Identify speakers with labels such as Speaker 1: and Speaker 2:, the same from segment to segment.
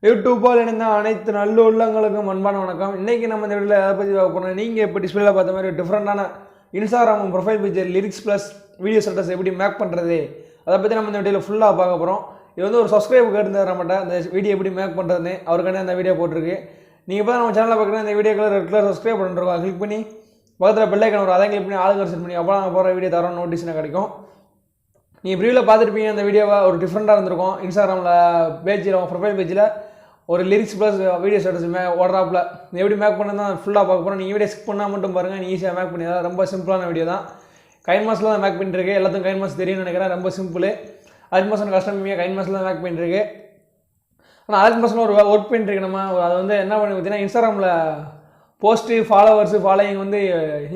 Speaker 1: யூடியூப்பால் இணைந்த அனைத்து நல்ல உள்ளங்களுக்கும் அன்பான வணக்கம். இன்றைக்கி நம்ம இந்த வீடியோவில் எதை பற்றி பார்க்க போகிறோம், நீங்கள் இப்போ டிஸ்பிளேல பார்த்த மாதிரி டிஃப்ரெண்டான Instagram profile picture lyrics plus video status எப்படி மேக் பண்ணுறது அதை பற்றி நம்ம இந்த வீடியோவில் ஃபுல்லாக பார்க்க போகிறோம். இது வந்து ஒரு சப்ஸ்கிரைப் கேட்டு மாட்டேன் அந்த வீடியோ எப்படி மேக் பண்ணுறதுன்னு அவருக்கான அந்த வீடியோ போட்டிருக்கு. நீங்கள் இப்போ நம்ம சேனலில் பார்க்குற இந்த வீடியோக்களை ரெகுலர் சப்ஸ்கிரைப் பண்ணிருக்கோம், கிளிக் பண்ணி பக்கத்தில் பெல் ஐக்கான் வரும், அதை கிளிக் பண்ணி ஆளுங்க செட் பண்ணி அப்போ நாங்கள் போகிற வீடியோ தரோம் நோட்டீஸ்னா கிடைக்கும். நீங்கள் ப்ரீவில் பார்த்துருப்பீங்க அந்த வீடியோவை ஒரு டிஃப்ரெண்ட்டாக இருந்திருக்கும். இன்ஸ்டாகிராமில் பேஜில் ப்ரொஃபைல் பேஜில் ஒரு லிரிக்ஸ் ப்ளஸ் வீடியோ ஸ்டேட்டஸ் ஓடுறாப்பில் எப்படி மேக் பண்ண தான் ஃபுல்லாக பார்க்க போகிறோம். நீங்கள் வீடியோ ஸ்கிப் பண்ணால் மட்டும் பாருங்கள், நீங்கள் ஈஸியாக மேக் பண்ணி ரொம்ப சிம்பிளான வீடியோ தான். கைன்மாஸில் தான் மேக் பண்ணிட்டுருக்கு, எல்லாத்துக்கும் கைன்மாஸ் தெரியும்னு நினைக்கிறேன். ரொம்ப சிம்பிள். அல்மாசன் கஷ்டமியாக கைன்மாஸில் தான் மேக் பண்ணிட்டுருக்கு. ஆனால் அல்மாசனில் ஒரு ஒர்க் பண்ணிட்டுருக்கு. நம்ம அதை வந்து என்ன பண்ணி பார்த்தீங்கன்னா இன்ஸ்டாகிராமில் போஸ்ட்டு ஃபாலோவர்ஸு ஃபாலோயிங் வந்து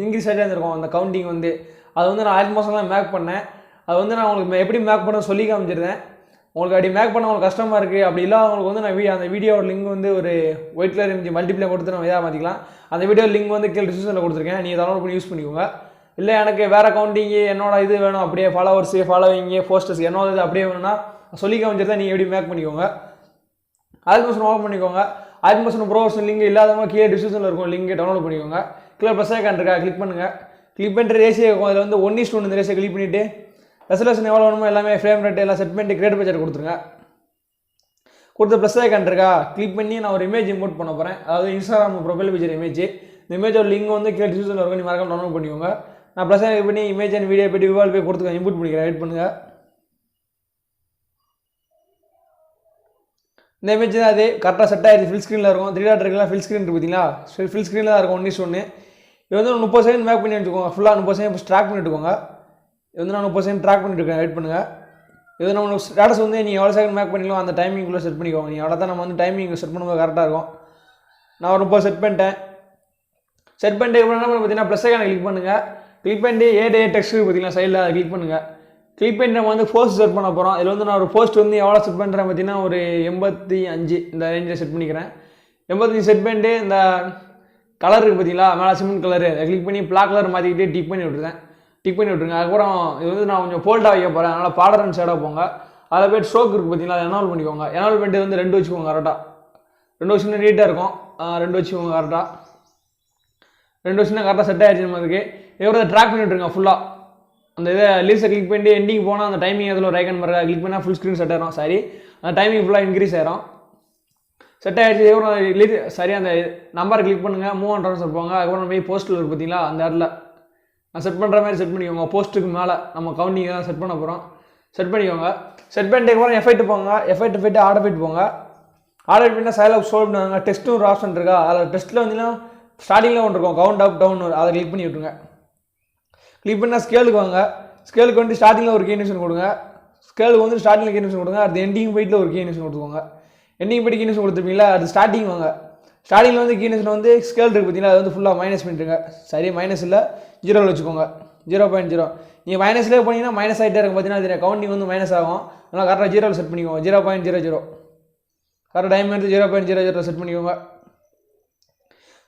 Speaker 1: இன்க்ரீஸ் ஆகிட்டே இருந்திருக்கும். அந்த கவுண்டிங் வந்து அது வந்து நான் அல்மாசனில் மேக் பண்ணேன். அது வந்து நான் உங்களுக்கு எப்படி மேக் பண்ண சொல்லி காமிச்சிருந்தேன். உங்களுக்கு அப்படி மேக் பண்ண உங்களுக்கு கஷ்டமாக இருக்குது அப்படி இல்லை உங்களுக்கு வந்து நான் அந்த வீடியோட லிங்க் வந்து ஒரு ஒயிட் கலர் இமேஜ் மல்டிப்ளே கொடுத்து நம்ம இதாக மாற்றிக்கலாம். அந்த வீடியோ லிங்க் வந்து கீழே டிஸ்கிரிப்ஷனில் கொடுத்துருக்கேன், நீங்கள் டவுன்லோட் பண்ணி யூஸ் பண்ணிக்கோங்க. இல்லை எனக்கு வேறு கவுண்டிங்கு என்னோட இது வேணும் அப்படியே ஃபாலோவர்ஸு ஃபாலோவிங்கு போஸ்டர்ஸ் என்னோட இது அப்படியே வேணும்னா சொல்லி காமிச்சிருந்தா நீங்கள் எப்படி மேக் பண்ணிக்கோங்க. ஆல்மோஷன் ஓப்பன் பண்ணிக்கோங்க. ஆல்மோஷன் ப்ரோவர்ஷன் லிங்க் இல்லாதவங்க கீழே டிஸ்கிரிப்ஷனில் இருக்கும், லிங்க் டவுன்லோட் பண்ணிக்கோங்க. கீழே ப்ளஸ் ஐக்கான் இருக்கா கிளிக் பண்ணுங்கள். கிளிக் பண்ணுற ரேஷியோ இருக்கும், அதில் வந்து 1:1 இந்த ரேஷியோ கிளிக் பண்ணிவிட்டு ரெசல்யூஷன் எவ்வளோ வேணுமோ எல்லாமே ஃப்ரேம் ரேட் எல்லாம் செட் பண்ணிட்டு கிரியேட் பட்ஜெட் கொடுத்துருங்க. கொடுத்த ப்ளஸ் ஐக்கான் இருக்கா கிளிக் பண்ணி நான் ஒரு இமேஜ் இம்போர்ட் பண்ண போகிறேன். அதாவது இன்ஸ்டாகிராம் ப்ரொஃபைல் பிக்சர் இமேஜ். இந்த இமேஜோட லிங்க் வந்து கீழே டிஸ்கிரிப்ஷனில் இருக்கும், நீ மறக்காம டவுன்லோட் பண்ணிக்கோங்க. நான் ப்ளஸ் ஐக்கான் பண்ணி இமேஜ் அண்ட் வீடியோ போய்ட்டு விவால் போய் கொடுத்துக்க இம்போர்ட் பண்ணிக்கிறேன். வெயிட் பண்ணுங்கள். இந்த இமேஜ் தான் அது கரெக்டாக செட் ஆகிடுச்சு. ஃபில் ஸ்க்ரீனில் இருக்கும், 3 டாட் இருக்குல்ல ஃபில் ஸ்க்ரீன் இருக்குது பார்த்தீங்களா, ஃபில் ஸ்க்ரீனில் தான் இருக்கும் 1:1. இது வந்து 30 செகண்ட் மேக் பண்ணி வச்சுக்கோங்க. ஃபுல்லாக 30 செகண்ட் ட்ராக் பண்ணிட்டுக்கோங்க. இது வந்து நான் 30 செகண்ட் ட்ராக் பண்ணிட்டு இருக்கேன். வெயிட் பண்ணுங்கள். இது நம்ம ஸ்டேட்டஸ் வந்து நீங்கள் எவ்வளோ செகண்ட் மேக் பண்ணிக்கலாம் அந்த டைமிங்குள்ளே செட் பண்ணிக்கோங்க. நீங்கள் அவ்வளோ தான் நம்ம வந்து டைமிங் செட் பண்ணும்போது கரெக்டாக இருக்கும். நான் ஒரு 30 செட் பண்ணிட்டேன். செட் பண்ணிட்டு என்ன பண்ண பார்த்தீங்கன்னா ப்ளஸ் ஐக்கான கிளிக் பண்ணுங்கள். கிளிக் பண்ணிட்டு ஏடே டெக்ஸ்ட் பார்த்தீங்கன்னா சைடில் அதை கிளிக் பண்ணுங்கள். கிளிக் பண்ணி நம்ம வந்து போஸ்ட் செட் பண்ண போகிறோம். இதில் வந்து நான் ஒரு போஸ்ட் வந்து எவ்வளோ செட் பண்ணுறேன் பார்த்தீங்கன்னா ஒரு 85 இந்த ரேஞ்சில் செட் பண்ணிக்கிறேன். 85 செட் பண்ணிட்டு இந்த கலர் இருக்குது பார்த்தீங்களா மேலே சிமெண்ட் கலரு அதை கிளிக் பண்ணி பிளாக் கலர் மாற்றிக்கிட்டு டிக் பண்ணி விட்டுருந்தேன். டிக் பண்ணி விட்ருங்க. அதுக்கப்புறம் இது வந்து நான் கொஞ்சம் ஃபோல்டாக வைக்க போகிறேன், அதனால் பார்டர் அண்ட் ஷேடாக போங்க. அதில் போய்ட்டு ஸ்ட்ரோக் இருக்குது பார்த்தீங்களா அதை என்வால் பண்ணிக்கோங்க. என்வால் பண்ணிட்டு வந்து 2 வச்சுக்கோங்க. கரெக்டாக 2 வச்சுன்னா நீட்டாக இருக்கும். 2 வச்சுக்கோங்க. கரெக்டாக 2 வச்சுன்னா கரெக்டாக செட் ஆகிடுச்சு நம்மளுக்கு. இதுக்கப்புறம் ட்ராக் பண்ணி விட்ருங்க ஃபுல்லாக. அந்த இதை லீஸை கிளிக் பண்ணிட்டு எண்டிங் போனால் அந்த டைமிங் அதில் ஒரு ஐக்கன் மாதிரி கிளிக் பண்ணால் ஃபுல் ஸ்க்ரீன் செட் ஆயிரும். சாரி அந்த டைமிங் ஃபுல்லாக இன்க்ரீஸ் ஆயிரும். செட் ஆகிடுச்சு. இதுக்கப்புறம் சரி அந்த நம்பரை கிளிக் பண்ணுங்கள், மூவ் அண்ட் ட்ரான்ஸ்ஃபர் போங்க. அதுக்கப்புறம் போய் போஸ்ட்டில் இருக்குது பார்த்தீங்களா அந்த இடத்துல நான் செட் பண்ணுற மாதிரி செட் பண்ணிக்கோங்க. போஸ்ட்டுக்கு மேலே நம்ம கவுண்டிங் தான் செட் பண்ண போகிறோம். செட் பண்ணிக்கோங்க. செட் பண்ணிட்டு அப்புறம் எஃபெக்ட் போங்க. எஃபெக்ட் போய்ட்டு ஆர்டர் போய்ட்டு போங்க. ஆர்டர் பண்ணால் சைலாக ஸ்டோர் பண்ணுவாங்க. டெஸ்ட்டும் ஒரு ஆப்ஷன் இருக்கா, அதில் டெஸ்ட்டில் வந்தீங்கன்னா ஸ்டார்டிங்கில் ஒன்று இருக்கும் கவுண்ட் அப் டவுன், அதை கிளிக் பண்ணி விட்டுருங்க. கிளிக் பண்ணால் ஸ்கேலுக்கு வாங்க. ஸ்கேலுக்கு வந்து ஸ்டார்டிங்கில் ஒரு கீனிஷன் கொடுங்க. ஸ்கேலுக்கு வந்து ஸ்டார்டிங்கில் கீனிஷன் கொடுங்க. அது எண்டிங் போய்ட்டில் ஒரு கீனிஷன் கொடுத்துக்கோங்க. எண்டிங் போய்ட்டு கீனிஷன் கொடுத்துருப்பீங்களா, அது ஸ்டார்டிங் வாங்க. ஸ்டார்டிங்கில் வந்து கீனிஷன் வந்து ஸ்கேல் இருக்குது பார்த்தீங்களா, அது வந்து ஃபுல்லாக மைனஸ் பண்ணிட்டுருங்க. சரி மைனஸ் இல்லை 0 வச்சுக்கோங்க. 0.0 நீங்கள் மைனஸ்லேயே போனீங்கன்னா மைனஸ் ஆகிட்டே இருக்கும் பார்த்தீங்கன்னா அது கவுண்டிங் வந்து மைனஸ் ஆகும். அதனால் கரெக்டாக 0 செட் பண்ணிக்கோங்க. 0.00 கரெக்டாக டைம் எடுத்து 0.00 செட் பண்ணிக்கோங்க.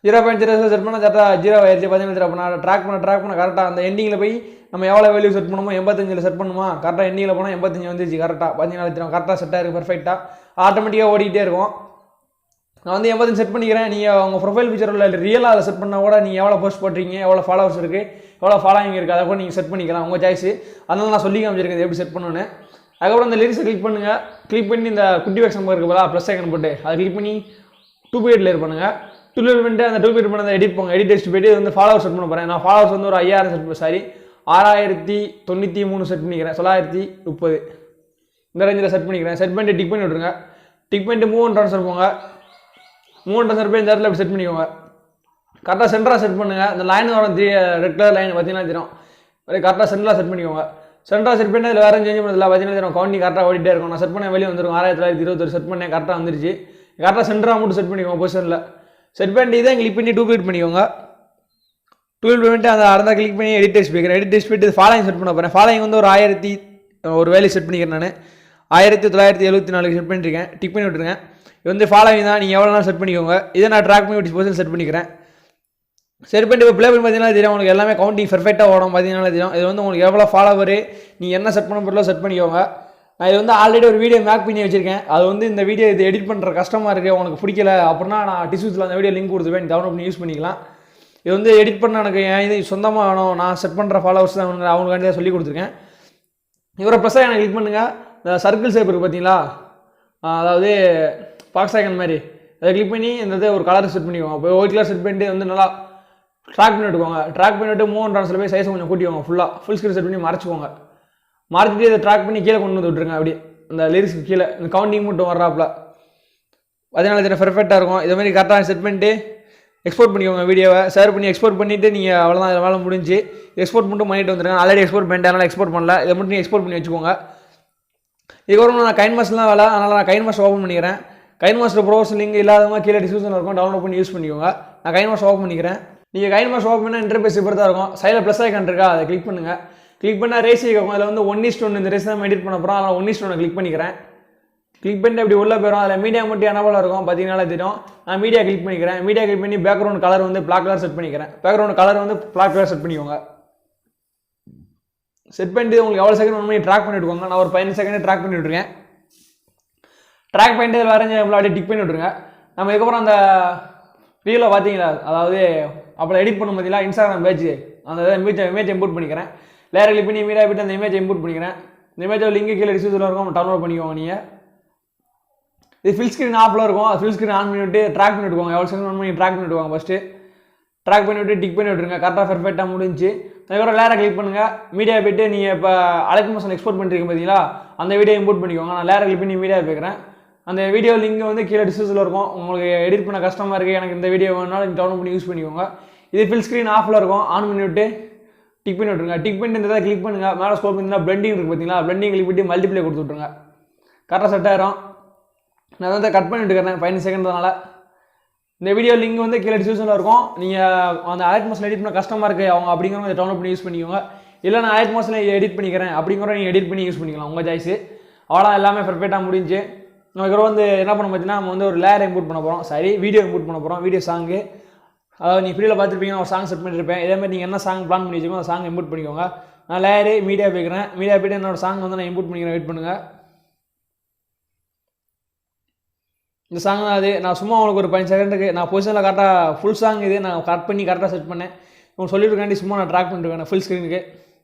Speaker 1: 0.00 செட் பண்ணால் கரெக்டாக 0 ஆயிடுச்சு. 15 அப்போ நான் ட்ராக் பண்ண கரெக்டாக அந்த எண்டிங்கில் போய் நம்ம எவ்வளோ வேல்யூ செட் பண்ணுமோ 85 செட் பண்ணுமா, கரெக்டாக எண்டிங்கில் போனால் 85 வந்துருச்சு. கரெக்டாக 14 கரெக்டாக செட் ஆகிருக்கு. பர்ஃபெக்டாக ஆட்டோமேட்டிக்காக ஓடிக்கிட்டே இருக்கும். நான் வந்து 85 செட் பண்ணிக்கிறேன். நீங்கள் உங்கள் ப்ரொஃபைல் பிக்சர் உள்ள ரியலாக அதை செட் பண்ணால் கூட நீங்கள் எவ்வளோ போஸ்ட் பண்ணுறீங்க, எவ்வளோ ஃபாலோவர்ஸ் இருக்குது, எவ்வளோ ஃபாலோவிங் இருக்குது, அதை கூட நீங்கள் செட் பண்ணிக்கலாம். உங்கள் சாய்ஸு. அதனால நான் சொல்லி காமிச்சிருக்கேன் எப்படி செட் பண்ணணுன்னு. அதுக்கப்புறம் இந்த லிரிக்ஸை கிளிக் பண்ணுங்கள். கிளிக் பண்ணி இந்த குட்டி பேக்ஸ் நம்பர் இருக்குது போதா ப்ளஸ் ஐக்கன் போட்டு அதை கிளிக் பண்ணி 2 பீரியட் லேர் பண்ணுங்கள். 2 பீரியட் பண்ணிட்டு அந்த 2 பீரியட் பண்ண எடிட் போங்க. எடிட் டெஸ்ட் போய்ட்டு வந்து ஃபாலோவர் செட் பண்ண போகிறேன். நான் ஃபாலோவர்ஸ் வந்து ஒரு 5000 செட் சாரி 6093 செட் பண்ணிக்கிறேன். 930 இந்த ரேஞ்சில் செட் பண்ணிக்கிறேன். செட் பண்ணிட்டு டிக் பண்ணி விட்ருங்க. டிக் பண்ணிட்டு மூவ் அண்ட் ட்ரான்ஸ்ஃபர் போங்க. மூவ் அண்ட் ட்ரான்ஸ்ஃபர் போய் இந்த இடத்துல செட் பண்ணிக்கோங்க. கரெக்டாக சென்டராக செட் பண்ணுங்கள். இந்த லைன் வரும் ரெட் கலர் லைன் பார்த்தீங்கன்னா தெரியும். கரெக்டாக சென்டராக செட் பண்ணிக்கோங்க. சென்டராக செட் பண்ணி அதில் வேறு சேஞ்ச் பண்ணதில்லை பார்த்தீங்கன்னா தெரியும். கவுண்டிங் கரெக்டாக ஓடிட்டே இருக்கும். நான் செட் பண்ண வெளியே வந்துருக்கும். 6921 செட் பண்ணேன். கரெக்டாக வந்துருச்சு. கரெக்டாக சென்டராக மட்டும் செட் பண்ணிக்கோங்க பொசிஷனில். செட் பண்ணிட்டு இதை கிளிக் பண்ணி 2 பீரியட் பண்ணிக்கோங்க. 2 பீரியட் பண்ணிட்டு அந்த அடுத்த கிளிக் பண்ணி எடிட் டெஸ்ட் போய்க்கிறேன். எடிட் டெஸ்ட் போய்ட்டு ஃபாலோயிங் செட் பண்ண போகிறேன். ஃபாலோயிங் வந்து ஒரு 1000 ஒரு வேல்யூ செட் பண்ணிக்கிறேன். நான் 1974 செட் பண்ணியிருக்கேன். டிக் பண்ணி விட்டுருங்க. இது வந்து ஃபாலோவிங் தான், நீங்கள் எவ்வளோ நாள் செட் பண்ணிக்கோங்க. இதை நான் ட்ராக் பண்ணி டிஸ்போசல் செட் பண்ணிக்கிறேன். செட் பண்ணிட்டு இப்போ ப்ளே பண்ணி பார்த்தீங்கன்னா தெரியும் உங்களுக்கு எல்லாமே கவுண்டிங் பர்ஃபெக்டாக ஓடும் பார்த்தீங்கன்னா தெரியும். இது வந்து உங்களுக்கு எவ்வளோ ஃபாலோவர் நீங்கள் என்ன செட் பண்ண பொருளோ செட் பண்ணிக்கோங்க. நான் இது வந்து ஆல்ரெடி ஒரு வீடியோ மேக் பண்ணி வச்சிருக்கேன். அது வந்து இந்த வீடியோ இது எடிட் பண்ணுற கஷ்டமாக இருக்குது, உனக்கு பிடிக்கல அப்படின்னா நான் டிஸ்கிரிப்ஷனில் அந்த வீடியோ லிங்க் கொடுத்துருவேன், டவுன்லோட் பண்ணி யூஸ் பண்ணிக்கலாம். இது வந்து எடிட் பண்ண எனக்கு இது சொந்தமாக வேணும், நான் செட் பண்ணுற ஃபாலோவர்ஸ் தான் அவங்களுக்காண்டி தான் சொல்லி கொடுத்துருக்கேன். இவரை ப்ளஸ்ஸாக எனக்கு கிளிக் பண்ணுங்கள். இந்த சர்க்கிள் ஷேப் இருக்குது பார்த்தீங்களா, அதாவது பாக்ஸ் ஐக்கன் மாதிரி, அதை கிளிக் பண்ணி இந்த ஒரு கலர் செட் பண்ணிக்குவோங்க. இப்போ ஒயிட் கலர் செட் பண்ணிட்டு வந்து நல்லா ட்ராக் பண்ணி விட்டுக்கோங்க. ட்ராக் பண்ணிவிட்டு மூவ் ட்ரான்ஸில் போய் சைஸை கொஞ்சம் கூட்டிக்கோங்க, ஃபுல் ஸ்க்ரீன் செட் பண்ணி மறைச்சிக்கோங்க. மறைச்சிட்டு இதை ட்ராக் பண்ணி கீழே கொண்டு வந்து விட்டுருங்க. அப்படி இந்த லிரிக்ஸ்க்கு கீழே இந்த கவுண்டிங் மட்டும் வர்றாப்புல, அதனால இது பெர்ஃபெக்டாக இருக்கும். இதே மாதிரி கரெக்டாக செட் பண்ணிட்டு எக்ஸ்போர்ட் பண்ணிக்கோங்க. வீடியோவை ஷேர் பண்ணி எக்ஸ்போர்ட் பண்ணிவிட்டு நீங்கள் அவ்வளோதான், இதில் வேலை முடிஞ்சு எக்ஸ்போர்ட் மட்டும் பண்ணிட்டு வந்துருங்க. ஆல்ரெடி எக்ஸ்போர்ட் பண்ணிட்டு அதனால் எக்ஸ்போர்ட் பண்ணல, இதை மட்டும் நீங்கள் எக்ஸ்போர்ட் பண்ணி வச்சுக்கோங்க. இதுக்கப்புறம் நான் கைன்மாஸ்டர்லாம் வேலை, அதனால் நான் கைன்மாஸ்டர் ஓப்பன் பண்ணிக்கிறேன். கைன்மாஸ்டர் ப்ரோஸ் லிங்க் இல்லாதவங்க கீழே டிஸ்கிரிப்ஷனில் இருக்கும், டவுன்லோட் பண்ணி யூஸ் பண்ணிக்கோங்க. நான் கைன்மாஸ்டர் ஓப்பன் பண்ணிக்கிறேன். நீங்கள் கைன்மாஸ்டர் ஓப்பன் பண்ணால் இன்டர்ஃபேஸ் இப்படி தான் இருக்கும். சைடில் ப்ளஸ் ஐக்கான் இருக்கா, அதை கிளிக் பண்ணுங்கள். கிளிக் பண்ணால் ரேஸ் கேட்கும். அதில் வந்து 1:1 இந்த ரேஸ் தான் எடிட் பண்ண போகிறோம், அதனால் 1:1 கிளிக் பண்ணிக்கிறேன். கிளிக் பண்ணிட்டு அப்படி உள்ளே போயிடும். அதில் மீடியா மட்டும் என்னவோ இருக்கும், பார்த்தீங்கன்னா தெரியும். நான் மீடியா கிளிக் பண்ணிக்கிறேன். மீடியா கிளிக் பண்ணி பேக்ரவுண்ட் கலர் வந்து பிளாக் கலர் செட் பண்ணிக்கிறேன். பேக்ரவுண்ட் கலர் வந்து பிளாக் கலர் செட் பண்ணிக்கோங்க. செட் பண்ணிட்டு உங்களுக்கு எவ்வளோ செகண்ட் 1 மினிட் ட்ராக் பண்ணி விட்டுக்கோங்க. நான் ஒரு 15 செகண்ட் ட்ராக் பண்ணி விட்டுருக்கேன். ட்ராக் பண்ணிட்டு இதில் வரைஞ்சி அப்படியே டிக் பண்ணி விட்டுருங்க. நம்ம இதுக்கப்புறம் அந்த ரீலில் பார்த்தீங்களா, அதாவது அப்புறம் எடிட் பண்ண பார்த்தீங்களா இன்ஸ்டாகிராம் பேஜ், அந்த இமேஜ் இம்போர்ட் பண்ணிக்கிறேன். லேயர் கிளிக் பண்ணி மீடியா போய்ட்டு அந்த இமேஜ் இம்போர்ட் பண்ணிக்கிறேன். இந்த இமேஜோட லிங்க் கீழே டிஸ்கிரிப்ஷனில் இருக்கும், டவுன்லோட் பண்ணிக்கோங்க. நீங்கள் இது ஃபில் ஸ்க்ரீன் ஆஃபில் இருக்கும், அது ஃபில் ஸ்க்ரீன் ஆன் பண்ணிவிட்டு ட்ராக் பண்ணி விட்டுக்கோங்க. எவ்வளோ செகண்ட் 1 மினிட் ட்ராக் பண்ணி விட்டுவாங்க. ஃபஸ்ட்டு ட்ராக் பண்ணி விட்டு டிக் பண்ணி விட்டுருங்க. கரெக்டாக பெர்ஃபெக்டாக முடிஞ்சு அதுக்கப்புறம் லேயரை கிளிக் பண்ணுங்கள். மீடியா போய்ட்டு நீங்கள் இப்போ அலைட் மோஷன் எக்ஸ்போர்ட் பண்ணிருக்கீங்க பார்த்தீங்களா, அந்த வீடியோ இம்போர்ட் பண்ணிக்கோங்க. நான் லேயரை கிளிக் பண்ணி மீடியா போய்க்கிறேன். அந்த வீடியோ லிங்க் வந்து கீழே டிஸ்கிரிப்ஷனில் இருக்கும். உங்களுக்கு எடிட் பண்ண கஷ்டமாக இருக்குது, எனக்கு இந்த வீடியோ வேணுனாலும் நீங்கள் டவுன்லோட் பண்ணி யூஸ் பண்ணிக்கோங்க. இது ஃபில் ஸ்க்ரீன் ஆஃபில் இருக்கும், ஆன் பண்ணி விட்டு டிக் பண்ணி விட்டுருங்க. டிக் பண்ணி இந்த கிளிக் பண்ணுங்கள். மேலே ஸ்கோப் இருந்தால் பிளெண்டிங் இருக்குது பார்த்தீங்களா, பிளெண்டிங் கிளிக் பண்ணி மல்டிப்ளை கொடுத்து விட்ருங்க. கரெக்டாக செட் ஆயிரும். நான் வந்து கட் பண்ணிட்டு இருக்கிறேன் 15 செகண்ட்னால. இந்த வீடியோ லிங்க் வந்து கீழே டிஸ்கிரிப்ஷனில் இருக்கும். நீங்கள் அந்த அலைட் மோஷன் எடிட் பண்ண கஷ்டமாக இருக்குது அவங்க அப்படிங்கிறவங்க இதை டவுன்லோட் பண்ணி யூஸ் பண்ணிக்கோங்க. இல்லை நான் அலைட் மோஷனில் எடிட் பண்ணிக்கிறேன் அப்படிங்கிறவங்க நீங்கள் எடிட் பண்ணி யூஸ் பண்ணிக்கலாம், உங்கள் சாய்ஸு. அவ்வளோ எல்லாமே பெர்ஃபெக்டாக முடிஞ்சு. நமக்கு வந்து என்ன பண்ண பார்த்தீங்கன்னா, நம்ம வந்து ஒரு லேயர் இம்போர்ட் பண்ண போகிறோம், சரி வீடியோ இம்போர்ட் பண்ண போகிறோம். வீடியோ சாங்கு, அதாவது நீங்கள் ஃப்ரீயில் பார்த்துருப்பீங்க, ஒரு சாங் செட் பண்ணியிருப்பேன். இதேமாதிரி நீங்கள் என்ன சாங் பிளான் பண்ணி வச்சுக்கோங்க, அந்த சாங் இம்போர்ட் பண்ணிக்கோங்க. நான் லேயரு மீடியா போய்க்கிறேன். மீடியா போய்ட்டு என்னோட சாங் வந்து நான் இம்போர்ட் பண்ணிக்கிறேன். வெயிட் பண்ணுங்கள். இந்த சாங் தான் அது. நான் சும்மா உங்களுக்கு ஒரு 15 செகண்டுக்கு நான் பொசிஷனில் கரெக்டாக ஃபுல் சாங் இது நான் கட் பண்ணி கரெக்டாக செட் பண்ணேன். உங்களுக்கு சொல்லியிருக்காண்டி சும்மா நான் ட்ராக் பண்ணிட்டு ஃபுல் ஸ்க்ரீனுக்கு.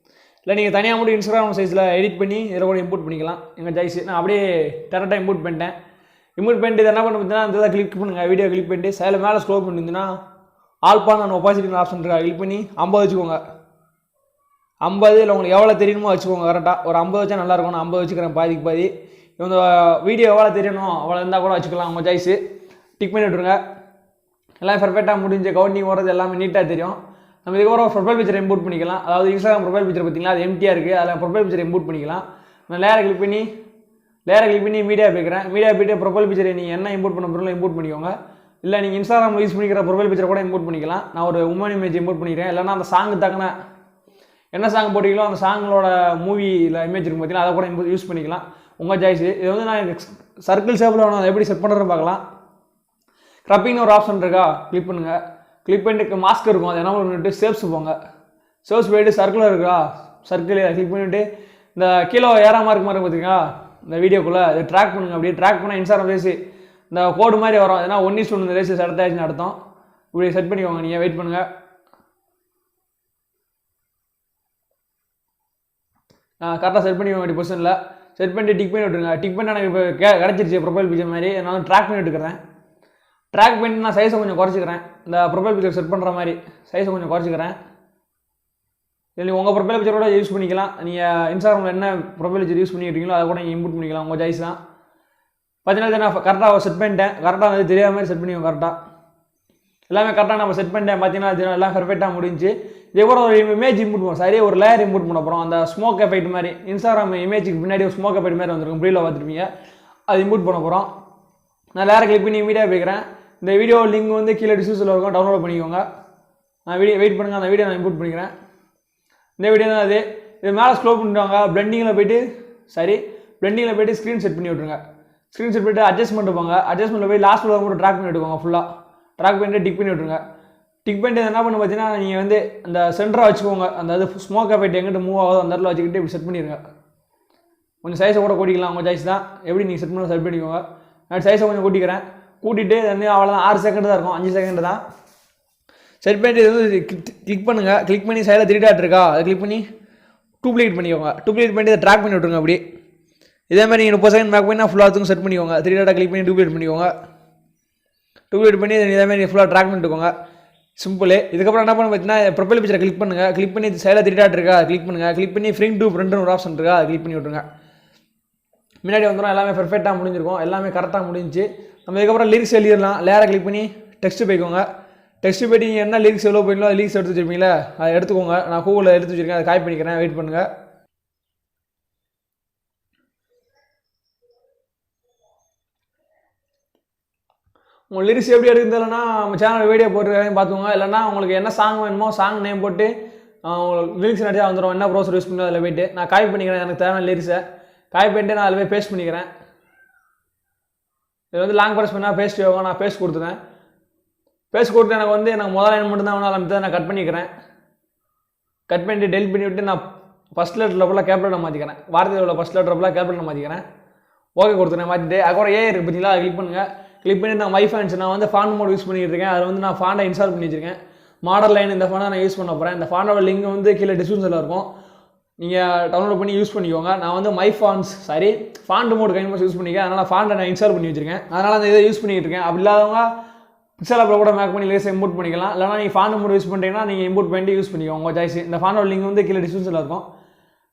Speaker 1: இல்லை நீங்கள் தனியாக மட்டும் இன்ஸ்டாகிராம் சைஸில் எடிட் பண்ணி இதில் கூட இம்போர்ட் பண்ணிக்கலாம், எங்கள் சாய்ஸ். நான் அப்படியே டேரெக்டாக இம்போர்ட் பண்ணிட்டேன். இம்போர்ட் பண்ணிட்டு என்ன பண்ண பார்த்தீங்கன்னா, இந்த இதை கிளிக் பண்ணுங்கள். வீடியோ கிளிக் பண்ணிட்டு சைடில் மேலே ஸ்க்ரோல் பண்ணியிருந்தீங்கன்னா ஆல்பான் நான் ஒப்பாசிட்டி ஆப்ஷன் இருக்கா, கிளிக் பண்ணி 50 வச்சுக்கோங்க. 50 இல்லை உங்களுக்கு எவ்வளோ தெரியணுமோ வச்சுக்கோங்க. கரெக்டாக ஒரு 50 வச்சா நல்லாயிருக்கும். நான் 50 வச்சுக்கிறேன், பாதிக்கு பாதி. இந்த வீடியோ எவ்வளோ தெரியணும் அவ்வளோ இருந்தால் கூட வச்சுக்கலாம், உங்கள் சாய்ஸு. டிக் பண்ணி விட்ருங்க. எல்லாம் பெர்ஃபெக்டாக முடிஞ்சு கவுண்டிங் ஓடுறது எல்லாமே நீட்டாக தெரியும். நம்ம இதுக்கப்புறம் ப்ரொஃபைல் பிக்சர் இம்போர்ட் பண்ணிக்கலாம். அதாவது இன்ஸ்டாகிராம் ப்ரொஃபைல் பிக்சர் பார்த்தீங்களா, அது எம்டியாக இருக்குது, அதில் ப்ரொஃபைல் பிக்சர் இம்போர்ட் பண்ணிக்கலாம். நான் லேயரை கிளிக் பண்ணி மீடியா போய்க்கிறேன். மீடியா போய்ட்டு ப்ரொஃபைல் பிக்சரை நீங்கள் என்ன இம்போர்ட் பண்ண போகிறோம் இம்போர்ட் பண்ணிக்கோங்க. இல்லை நீங்கள் இன்ஸ்டாகிராம் யூஸ் பண்ணிக்கிற ப்ரொஃபைல் பிக்சர் கூட இம்போர்ட் பண்ணிக்கலாம். நான் ஒரு உமன் இமேஜ் இம்போர்ட் பண்ணிக்கிறேன். இல்லைனா அந்த சாங்கு தக்கன என்ன சாங் போட்டிங்களோ அந்த சாங்களோட மூவியில் இமேஜ் இருக்கும் பார்த்தீங்கன்னா, அதை கூட யூஸ் பண்ணிக்கலாம், உங்கள் சாய்ஸு. இது வந்து நான் சர்க்கிள் ஷேப்பில் வேணும், அதை எப்படி செட் பண்ணுறதுன்னு பார்க்கலாம். க்ரப்பிங்னு ஒரு ஆப்ஷன் இருக்கா, கிளிக் பண்ணுங்கள். கிளிக் பண்ணிட்டு மாஸ்க் இருக்கும், அதை என்ன பண்ணிட்டு ஷேப்ஸ் போங்க. ஷேப்ஸ் போய்ட்டு சர்க்கிள் இருக்கா, சர்க்கிள் கிளிக் பண்ணிவிட்டு இந்த கீழே ஏறாமல் இருக்க மாதிரி பார்த்தீங்களா இந்த வீடியோக்குள்ளே, அதை ட்ராக் பண்ணுங்கள். அப்படியே ட்ராக் பண்ணால் இன்ஸ்டாகிராம் ரேஸு இந்த கோடு மாதிரி வரும். ஏன்னா 1:1 இந்த ரேஸு செட் ஆயிடுச்சுன்னு அர்த்தம். இப்படி செட் பண்ணிக்கோங்க. நீங்கள் வெயிட் பண்ணுங்கள். கரெக்டாக செட் பண்ணிக்கோங்க. இப்படி பொசிஷனில் செட் பண்ணிட்டு டிக் பண்ணி விட்டுருங்க. டிக் பண்ணி எனக்கு இப்போ கிடச்சிருச்சு ப்ரொஃபைல் பிக்சர் மாதிரி. நான் ட்ராக் பண்ணி விட்டுக்கிறேன். ட்ராக் பண்ணிட்டு நான் சைஸை கொஞ்சம் குறைச்சிக்கிறேன். இந்த ப்ரொஃபைல் பிக்சர் செட் பண்ணுற மாதிரி சைஸை கொஞ்சம் குறைச்சிக்கிறேன். இல்லை நீங்கள் உங்கள் ப்ரொஃபைல் பிக்சர் கூட யூஸ் பண்ணிக்கலாம். நீங்கள் இன்ஸ்டாகிராமில் என்ன ப்ரொஃபைல் பிக்சர் யூஸ் பண்ணிக்கிறீங்களோ அதை கூட நீங்கள் இம்போர்ட் பண்ணிக்கலாம், உங்கள் சாய்ஸ் தான். பார்த்தீங்கன்னா நான் கரெக்டாக செட் பண்ணிட்டேன். கரெக்டாக வந்து தெரியாத மாதிரி செட் பண்ணிக்கோங்க. கரெக்டாக எல்லாமே கரெக்டாக நம்ம செட் பண்ணிட்டேன். பார்த்தீங்கன்னா எல்லாம் பெர்ஃபெக்டாக முடிஞ்சு. இதே கூட ஒரு இமேஜ் இம்போர்ட் பண்ணுவோம், சரியாக ஒரு லேயர் இம்போர்ட் பண்ண போகிறோம். அந்த ஸ்மோக் எஃபெக்ட் மாதிரி இன்ஸ்டாகிராம் இமேஜுக்கு பின்னாடி ஒரு ஸ்மோக் எஃபெக்ட் மாதிரி வந்துருக்கும், ப்ரீவில் பார்த்துருப்பீங்க. அது இம்போர்ட் பண்ண போகிறோம். நான் லேயரை கிளிக் பண்ணி மீடியா போய்க்கிறேன். இந்த வீடியோ லிங்க் வந்து கீழே டிஸ்கிரிப்ஷனில் இருக்கும், டவுன்லோட் பண்ணிக்கோங்க. நான் வீடியோ வெயிட் பண்ணுங்கள், அந்த வீடியோ நான் இம்போர்ட் பண்ணிக்கிறேன். இந்த வீடியோ தான் அது. இது மேலே ஸ்க்ரோல் பண்ணிவிடுவாங்க. பிளெண்டிங்கில் போய்ட்டு பிளெண்டிங்கில் போய்ட்டு ஸ்க்ரீன் செட் பண்ணி விட்ருங்க. ஸ்க்ரீன் செட் பண்ணிட்டு அட்ஜஸ்ட்மெண்ட் போங்க. அட்ஜஸ்ட்மெண்ட்டில் போய் லாஸ்ட் மட்டும் ட்ராக் பண்ணி விட்டுக்கோங்க. ஃபுல்லாக ட்ராக் பண்ணிட்டு டிக் பண்ணி விட்ருங்க. டிக் பண்ணிட்டு என்ன பண்ணு பார்த்தீங்கன்னா, நீங்கள் வந்து அந்த சென்டராக வச்சுக்கோங்க. அந்த அது ஸ்மோக் எஃபெக்ட் எங்கிட்ட மூவ் ஆகுது அந்த இடத்துல வச்சுக்கிட்டு இப்படி செட் பண்ணிடுங்க. கொஞ்சம் சைஸை கூட கூட்டிக்கலாம், உங்கள் சாய்ஸ் தான். எப்படி நீங்கள் செட் பண்ண செட் பண்ணிக்கோங்க. நான் சைஸை கொஞ்சம் கூட்டிக்கிறேன். கூட்டிகிட்டு அவ்வளோதான், 6 செகண்ட் தான் இருக்கும், 5 செகண்ட் தான். செட் பண்ணிட்டு இது வந்து கிளிக் பண்ணுங்கள். கிளிக் பண்ணி சைடில் 3 டாட் இருக்கா, அதை கிளிக் பண்ணி டூப்ளிகேட் பண்ணிக்கோங்க. டூப்ளிகேட் பண்ணிட்டு அதை ட்ராக் பண்ணி விட்ருங்க. அப்படி இதேமாதிரி நீங்கள் 30 செகண்ட் மேக் பண்ணி ஃபுல்லாக செட் பண்ணிக்கோங்க. 3 டாட்டை கிளிக் பண்ணி டூப்ளிகேட் பண்ணிக்கோங்க. டூப்ளிகேட் பண்ணி இதேமாதிரி ஃபுல்லாக ட்ராக் பண்ணிட்டுக்கோங்க. சிம்பிள். இதுக்கப்புறம் என்ன பண்ண பார்த்தீங்கன்னா ப்ரொஃபைல் பிக்சரை கிளிக் பண்ணுங்கள். கிளிக் பண்ணி சைடில் 3 டாட் இருக்கா, கிளிக் பண்ணுங்கள். கிளிக் பண்ணி ஃப்ரண்ட் டு ஃப்ரண்ட்னு ஒரு ஆப்ஷன் இருக்கா, அதை கிளிக் பண்ணி விட்ருங்க. முன்னாடி வந்துடும், எல்லாமே பெர்ஃபெக்டாக முடிஞ்சிருக்கும், எல்லாமே கரெக்டாக முடிஞ்சு. நம்ம இதுக்கப்புறம் லிரிக்ஸ் எழுதிடலாம். லேரை கிளிக் பண்ணி டெக்ஸ்ட் போய்க்கோங்க. டெக்ஸ்ட் போய்ட்டு நீங்கள் என்ன லிரிக்ஸ் எவ்வளோ போயிங்களோ அது லிரிக்ஸ் எடுத்து வச்சுருப்பீங்களா, அதை எடுத்துக்கோங்க. நான் கூகுளில் எடுத்து வச்சுருக்கேன், அதை காப்பி பண்ணிக்கிறேன். வெயிட் பண்ணுங்கள். உங்கள் லிரிக்ஸ் எப்படி எடுக்கிறதுலன்னா நம்ம சேனல் வீடியோ போட்டுருக்காங்க பார்த்துக்கோங்க. இல்லைனா உங்களுக்கு என்ன சாங் வேணுமோ சாங் நேம் போட்டு உங்களுக்கு லிரிக்ஸ் நிறையா வந்துடும். என்ன ப்ரௌசர் யூஸ் பண்ணி அதில் போய்ட்டு நான் காப்பி பண்ணிக்கிறேன். எனக்கு தேவையான லிரிக்ஸை காப்பி பண்ணிட்டு நான் அதில் போய் பேஸ்ட் பண்ணிக்கிறேன். இது வந்து லாங் ப்ரெஸ் பண்ணால் பேஸ்ட் யோகா, நான் பேஸ்ட் கொடுத்துறேன். பேஸ்ட் கொடுத்து எனக்கு முதல் லைன் மட்டும் தான் வேணும், நான் கட் பண்ணிக்கிறேன். கட் பண்ணிட்டு டெலிட் பண்ணி விட்டு நான் ஃபஸ்ட் லெட்டரில் ஃபுல்லாக கேபிட்டலில் மாற்றிக்கிறேன். வார்த்தையில் உள்ள ஃபஸ்ட் லெட்டர் ஃபுல்லாக கேபிட்டலில் மாற்றிக்கிறேன். ஓகே கொடுத்துறேன். மாற்றிட்டு அதுக்கப்புறம் இருக்குது பார்த்தீங்களா, கிளிக் பண்ணுங்கள். கிளிக் பண்ணி நான் மை ஃபேன்ஸ் நான் வந்து ஃபாண்ட் மோட் யூஸ் பண்ணிட்டு இருக்கேன். அதில் வந்து நான் ஃபாண்டை இன்ஸ்டால் பண்ணி வச்சிருக்கேன். மாடல் லைன் இந்த ஃபாண்டை நான் யூஸ் பண்ண போகிறேன். இந்த ஃபாண்டோட லிங்க் வந்து கீழே டிஸ்கிரிப்ஷனில் இருக்கும், நீங்கள் டவுன்லோட் பண்ணி யூஸ் பண்ணிக்கோங்க. நான் வந்து ஃபாண்ட் மோட் கைண்ட் யூஸ் பண்ணிக்கிறேன். அதனால் ஃபாண்டை நான் இன்ஸ்டால் பண்ணி வச்சிருக்கேன். அதனால் அந்த இதை யூஸ் பண்ணிட்டு இருக்கேன். அப்படி இல்லாதவங்க பிக்சல் ஆப்பில் கூட மேக் பண்ணி லேசாக இம்போர்ட் பண்ணிக்கலாம். இல்லைனா நீங்கள் ஃபாண்ட் மோட் யூஸ் பண்ணுறீங்கன்னா நீங்கள் இம்போர்ட் பண்ணிட்டு யூஸ் பண்ணிக்கோங்க, உங்கள் சாய்ஸ். இந்த ஃபாண்டோட லிங்க் வந்து கீழே டிஸ்கிரிப்ஷனில் இருக்கும்.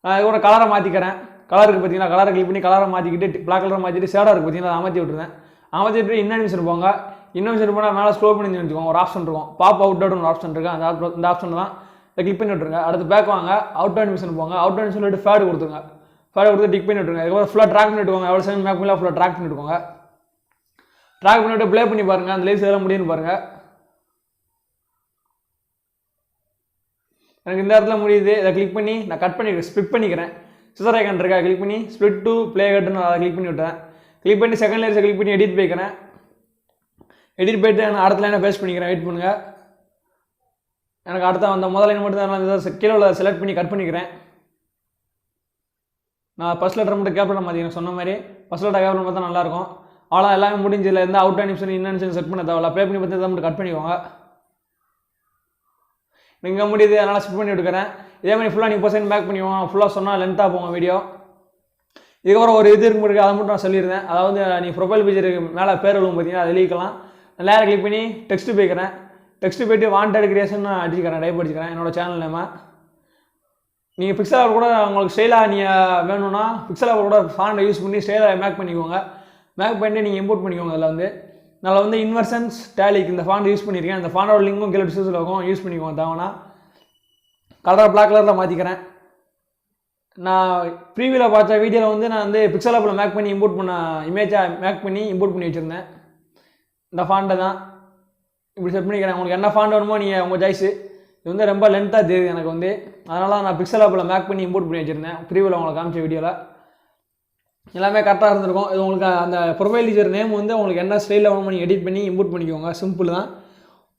Speaker 1: நான் இது கூட கலரை மாற்றிக்கிறேன். கலருக்கு பார்த்தீங்கன்னா கலரை கிளிக் பண்ணி கலரை மாற்றிக்கிட்டு பிளாக் கலரை மாற்றிட்டு ஷேடாக இருக்குது பார்த்தீங்கன்னா அதை அமர்த்தி விட்டுருந்தேன். அமர்த்திட்டு இன்னிஷன் போங்க. இன்னிஷன் போனால் மேலே ஸ்க்ரோல் பண்ணி வச்சுக்கோங்க. ஒரு ஆப்ஷன் இருக்கும், பாப் அவுட் ஒரு ஆப்ஷன் இருக்குது. அந்த ஆப்ஷன் தான் இதை கிளிக் பண்ணி விட்டுருங்க. அடுத்து பேக் வாங்க, அவுட் அனிமேஷன் போங்க. அவுட் அனிமேஷன் சொல்லிட்டு ஃபேடு கொடுத்துருங்க. ஃபேடு கொடுத்து டிக் பண்ணி விட்டுருங்க. இதுக்கப்புறம் ஃபுல்லாக ட்ராக் பண்ணிட்டுக்கோங்க. எவ்வளோ செகண்ட் மேக் பண்ணலாம் ஃபுல்லாக ட்ராக் பண்ணிட்டுக்கோங்க. ட்ராக் பண்ணிவிட்டு ப்ளே பண்ணி பாருங்கள், அந்த லேஸ் எல்லாம் முடியும்னு பாருங்கள். எனக்கு இந்த இடத்துல முடியுது. இதை கிளிக் பண்ணி நான் கட் பண்ணி ஸ்ப்ளிட் பண்ணிக்கிறேன். சிசர் ஐக்கான் இருக்கா, கிளிக் பண்ணி ஸ்ப்ளிட் டு ப்ளே கட்டுன்னு அதை கிளிக் பண்ணி விட்டேன். கிளிக் பண்ணி செகண்ட் லேயர்ஸை கிளிக் பண்ணி எடிட் போய்க்கிறேன். எடிட் போய்ட்டு நான் அடுத்த லைனை பேஸ்ட் பண்ணிக்கிறேன். வெயிட் பண்ணுங்கள். எனக்கு அடுத்த அந்த முதல் லைன் மட்டும் தான் கீழே உள்ள செலக்ட் பண்ணி கட் பண்ணிக்கிறேன். நான் ஃபஸ்ட் லெட்டர் மட்டும் கேப்டன் மாற்றிக்கிறேன். சொன்ன மாதிரி ஃபஸ்ட் லெட்டர் கேப்டன் பார்த்தா நல்லாயிருக்கும். அவ்வளோ எல்லாமே முடிஞ்சதில் இருந்து அவுட் அனிமேஷன் இன்னிஷன் செட் பண்ண தேவையில்ல. ப்ளே பண்ணி பார்த்து மட்டும் கட் பண்ணிக்கோங்க. நீங்கள் முடியுது, அதனால் ஸ்கிப் பண்ணி விட்டுக்கிறேன். இதே மாதிரி ஃபுல்லாக நீங்கள் பர்சன்ட் பேக் பண்ணிக்கோங்க. ஃபுல்லாக சொன்னால் லென்த்தாக போங்க வீடியோ. இதுக்கப்புறம் ஒரு இது இருக்கு முடியும், அதை மட்டும் நான் சொல்லியிருந்தேன். அதாவது நீங்கள் ப்ரொஃபைல் பிக்சருக்கு மேலே பேர் எழுவும் பார்த்தீங்கன்னா அதை எழுதிக்கலாம். நேராக கிளிக் பண்ணி டெக்ஸ்ட்டு போய்க்கிறேன். டெக்ஸ்ட்டு போய்ட்டு வாண்டட் கிரியேஷன் நான் அடிச்சுக்கிறேன், டைப் அடிச்சுக்கிறேன் என்னோட சேனல் நேமை. நீங்கள் பிக்சல் ஆப் கூட உங்களுக்கு ஸ்டைலாக நீங்கள் வேணும்னா பிக்சல் ஆப் கூட ஃபாண்டை யூஸ் பண்ணி ஸ்டைலாக மேக் பண்ணிக்கோங்க. மேக் பண்ணிட்டு நீங்கள் இம்போர்ட் பண்ணிக்கோங்க. அதில் வந்து நான் வந்து இன்வர்ஷன்ஸ் டேலிக்கு இந்த ஃபாண்ட் யூஸ் பண்ணியிருக்கேன். அந்த ஃபாண்டோட லிங்கும் கீழே டிஸ்கிரிப்ஷனில் இருக்கும், யூஸ் பண்ணிக்கோங்க. தேவைன்னா கலராக பிளாக் கலரில் மாற்றிக்கிறேன். நான் ப்ரீவியூவில் பார்த்த வீடியோவில் வந்து நான் வந்து பிக்சல் ஆப்பில் மேக் பண்ணி இம்போர்ட் பண்ண இமேஜாக மேக் பண்ணி இம்போர்ட் பண்ணி வச்சுருந்தேன். இந்த ஃபாண்டை தான் இப்படி செட் பண்ணிக்கிறேன். உங்களுக்கு என்ன ஃபாண்ட் வேணுமோ நீங்கள் உங்கள் சாய்ஸு. இது வந்து ரொம்ப லென்த்தாக தெரியுது எனக்கு வந்து, அதனால் நான் பிக்சல் ஆப்பில் மேக் பண்ணி இம்போர்ட் பண்ணி வச்சுருந்தேன். ப்ரீவியூவில் உங்களுக்கு காமிச்ச வீடியோவில் எல்லாமே கரெக்டாக இருந்திருக்கும். இது உங்களுக்கு அந்த ப்ரொஃபைல் பிக்சர் நேம் வந்து உங்களுக்கு என்ன ஸ்டைலில் வேணுமோ நீங்கள் எடிட் பண்ணி இம்போர்ட் பண்ணிக்கோங்க. சிம்பிள் தான்.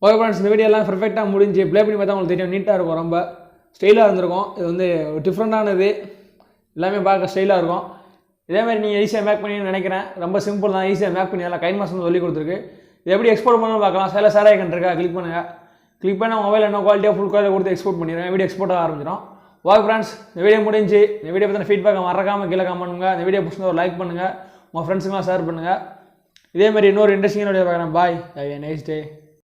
Speaker 1: ஓகே ஃப்ரெண்ட்ஸ், இந்த வீடியோலாம் பர்ஃபெக்டாக முடிஞ்சு ப்ளே பண்ணி பார்த்தா உங்களுக்கு தெரியும், நீட்டாக இருக்கும், ரொம்ப ஸ்டைலாக இருந்திருக்கும். இது வந்து டிஃப்ரெண்ட்டானது, எல்லாமே பார்க்க ஸ்டைலாக இருக்கும். இதேமாதிரி நீங்கள் ஈஸியாக மேக் பண்ணி நினைக்கிறேன். ரொம்ப சிம்பிள் தான், ஈஸியாக மேக் பண்ணி எல்லாம் கைன்மாஸ்டர் சொல்லி கொடுத்துருக்கு. இது எப்படி எக்ஸ்போர்ட் பண்ணணும்னு பார்க்கலாம். ஷேர் ஐக்கன் இருக்கா, கிளிக் பண்ணுங்கள். கிளிக் பண்ணி மொபைல் என்ன குவாலிட்டியாக ஃபுல் குவாலிட்டி கொடுத்து எக்ஸ்போர்ட் பண்ணிடுறேன். வீடியோ எக்ஸ்போர்ட் ஆக ஆரம்பிச்சிடும். ஓகே ஃப்ரெண்ட்ஸ், இந்த வீடியோ முடிஞ்சு. இந்த வீடியோ பற்றின ஃபீட்பேக் மறக்காமல் கீழே கமெண்ட் பண்ணுங்கள். இந்த வீடியோ பிடிச்சிருந்தா ஒரு லைக் பண்ணுங்கள், உங்கள் ஃப்ரெண்ட்ஸுக்கெல்லாம் ஷேர் பண்ணுங்கள். இதேமாதிரி இன்னொரு இன்ட்ரெஸ்டிங்கான வீடியோ பார்க்குறேன். பாய், ஹேவ் எ நைஸ் டே.